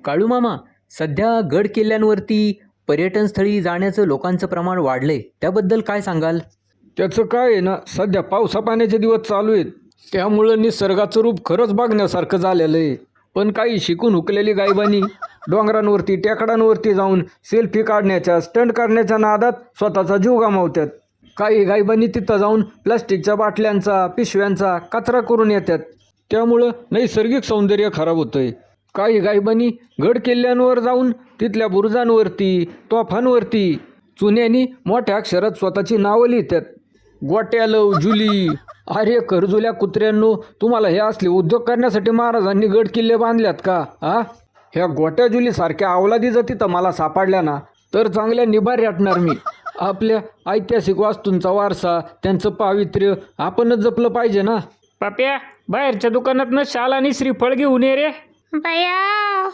काळू मामा, सध्या गड किल्ल्यांवरती पर्यटन स्थळी जाण्याचं लोकांचं प्रमाण वाढलंय, त्याबद्दल काय सांगाल? त्याचं काय आहे ना, सध्या पावसा पाण्याचे दिवस चालू आहेत, त्यामुळं निसर्गाचं रूप खरंच बघण्यासारखं झालेलं आहे. पण काही शिकून हुकलेली गायबानी डोंगरांवरती टेकडांवरती जाऊन सेल्फी काढण्याच्या स्टंट करण्याच्या नादात स्वतःचा जीव गमावतात. काही गायबानी तिथं जाऊन प्लास्टिकच्या बाटल्यांचा पिशव्यांचा कचरा करून येतात, त्यामुळं नैसर्गिक सौंदर्य खराब होतंय. काही गायबानी गड किल्ल्यांवर जाऊन तिथल्या बुरुजांवरती तोफांवरती चुन्यांनी मोठ्या अक्षरात स्वतःची नावं लिहितात. गोट्यालव जुली, अरे करजुल्या कुत्र्यांनो, तुम्हाला हे असले उद्योग करण्यासाठी महाराजांनी गड किल्ले बांधल्यात का? ह्या गोट्या जुली सारख्या अवलादी जर तिथं मला सापडल्या ना, तर चांगल्या निभार रेटणार मी. आपल्या ऐतिहासिक वास्तूंचा वारसा, त्यांचं पावित्र्य आपणच जपलं पाहिजे ना. पाप्या, बाहेरच्या दुकानातनं शाल आणि श्रीफळ घेऊन ये रे. बया